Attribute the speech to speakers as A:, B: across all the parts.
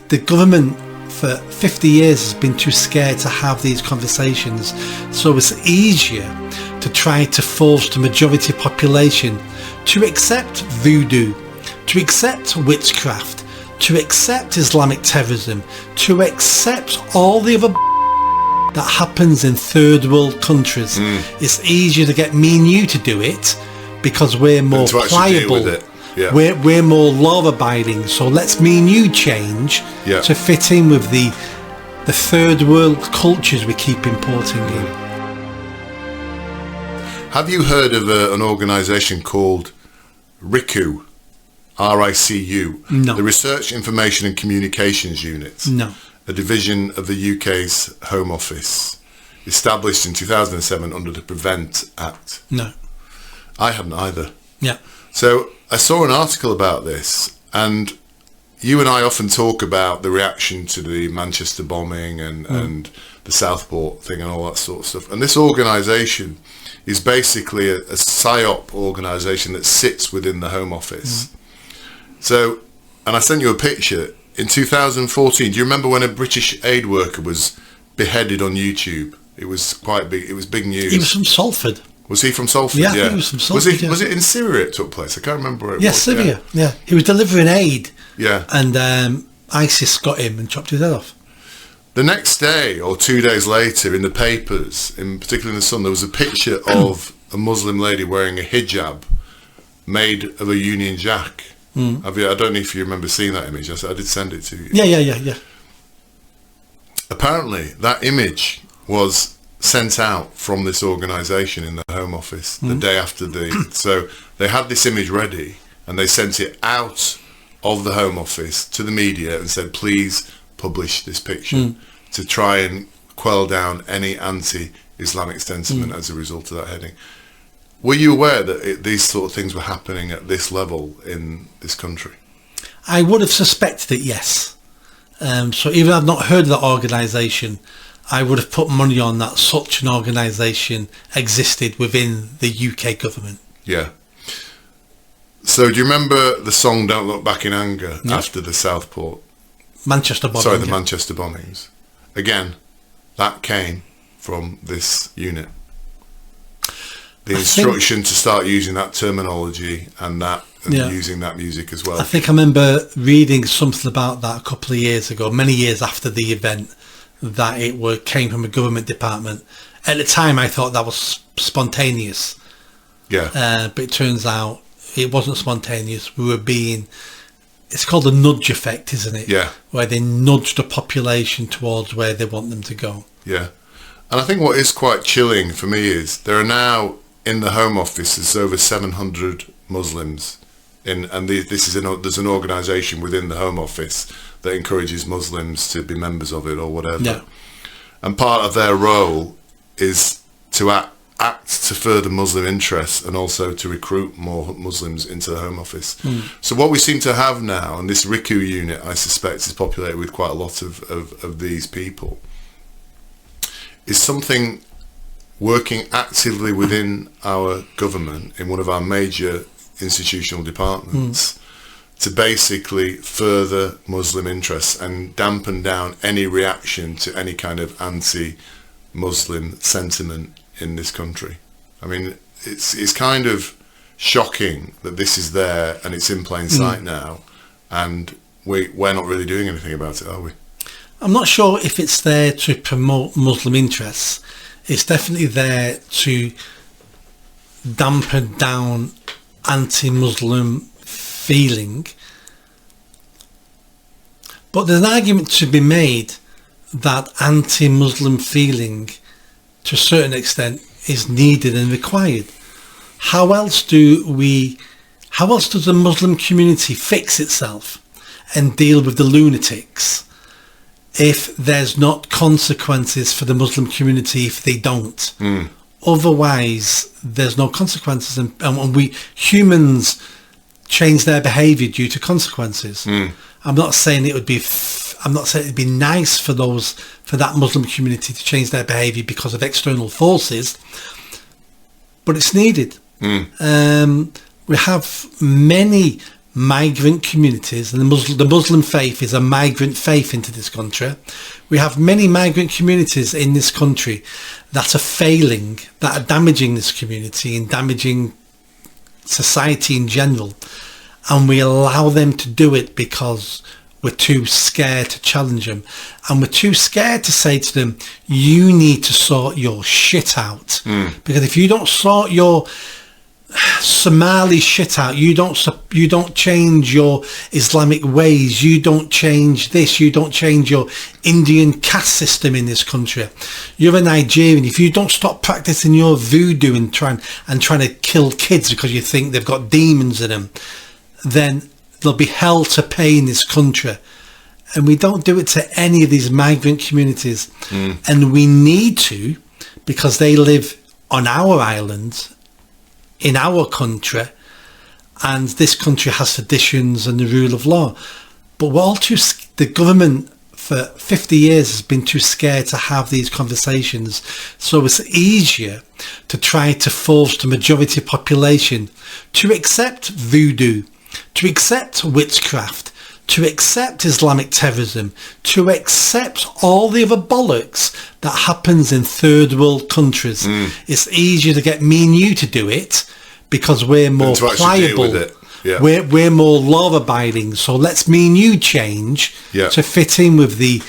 A: the government for 50 years has been too scared to have these conversations, so it's easier to try to force the majority population to accept voodoo, to accept witchcraft, to accept Islamic terrorism, to accept all the other that happens in third world countries. It's easier to get me and you to do it because we're more pliable.
B: Yeah.
A: We're more law-abiding, so let's me and you change to fit in with the third world cultures we keep importing in.
B: Have you heard of an organisation called RICU? RICU?
A: No.
B: The Research, Information and Communications Unit.
A: No.
B: A division of the UK's Home Office, established in 2007 under the Prevent Act.
A: No.
B: I hadn't either.
A: Yeah.
B: So I saw an article about this, and you and I often talk about the reaction to the Manchester bombing and the Southport thing and all that sort of stuff. And this organisation is basically a PSYOP organisation that sits within the Home Office. So, and I sent you a picture. In 2014, do you remember when a British aid worker was beheaded on YouTube? It was quite big. It was big news.
A: He was from Salford.
B: Was he from Salford?
A: Yeah, I think he was from Salford.
B: Was it in Syria it took place? I can't remember where it was.
A: Yes, Syria. Yeah. He was delivering aid.
B: Yeah.
A: And ISIS got him and chopped his head off.
B: The next day or 2 days later, in the papers, in particularly in the Sun, there was a picture of a Muslim lady wearing a hijab made of a Union Jack. I don't know if you remember seeing that image. I did send it to you.
A: Yeah.
B: Apparently, that image was sent out from this organisation in the Home Office the day after so they had this image ready and they sent it out of the Home Office to the media and said, please publish this picture to try and quell down any anti-Islamic sentiment as a result of that heading. Were you aware that these sort of things were happening at this level in this country?
A: I would have suspected it, yes. So even though I've not heard of that organisation, I would have put money on that such an organisation existed within the UK government.
B: Yeah. So do you remember the song Don't Look Back in Anger after the Southport?
A: Manchester bombings.
B: Sorry, the Manchester bombings. Again, that came from this unit. The instruction to start using that terminology and using that music as well.
A: I think I remember reading something about that a couple of years ago, many years after the event, that it came from a government department. At the time, I thought that was spontaneous.
B: Yeah.
A: But it turns out it wasn't spontaneous. We were being... It's called the nudge effect, isn't it?
B: Yeah.
A: Where they nudge the population towards where they want them to go.
B: Yeah. And I think what is quite chilling for me is there are now in the Home Office there's over 700 Muslims there's an organisation within the Home Office that encourages Muslims to be members of it or whatever.
A: Yeah.
B: And part of their role is to act to further Muslim interests and also to recruit more Muslims into the Home Office. So what we seem to have now, and this RICU unit I suspect is populated with quite a lot of these people, is something working actively within our government in one of our major institutional departments to basically further Muslim interests and dampen down any reaction to any kind of anti-Muslim sentiment in this country. I mean, it's kind of shocking that this is there and it's in plain sight now, and we're not really doing anything about it, are we?
A: I'm not sure if it's there to promote Muslim interests. It's definitely there to dampen down anti-Muslim feeling. But there's an argument to be made that anti-Muslim feeling, to a certain extent, is needed and required. How else does the Muslim community fix itself and deal with the lunatics if there's not consequences for the Muslim community if they don't? Otherwise, there's no consequences, and we humans change their behaviour due to consequences. I'm not saying it would be. I'm not saying it'd be nice for that Muslim community to change their behaviour because of external forces, but it's needed. We have many migrant communities, and the Muslim faith is a migrant faith into this country. We have many migrant communities in this country that are failing, that are damaging this community and damaging society in general, and we allow them to do it because we're too scared to challenge them, and we're too scared to say to them, you need to sort your shit out. Because if you don't sort your Somali shit out, you don't change your Islamic ways, you don't change this, you don't change your Indian caste system in this country, you're a Nigerian, if you don't stop practicing your voodoo and trying to kill kids because you think they've got demons in them, then there'll be hell to pay in this country. And we don't do it to any of these migrant communities. And we need to, because they live on our island, in our country, and this country has traditions and the rule of law. But we're all the government for 50 years has been too scared to have these conversations. So it's easier to try to force the majority population to accept voodoo, to accept witchcraft, to accept Islamic terrorism, to accept all the other bollocks that happens in third world countries. It's easier to get me and you to do it because we're more pliable.
B: Yeah.
A: We're more law abiding. So let's me and you change to fit in with the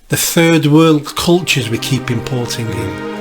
A: third world cultures we keep importing in.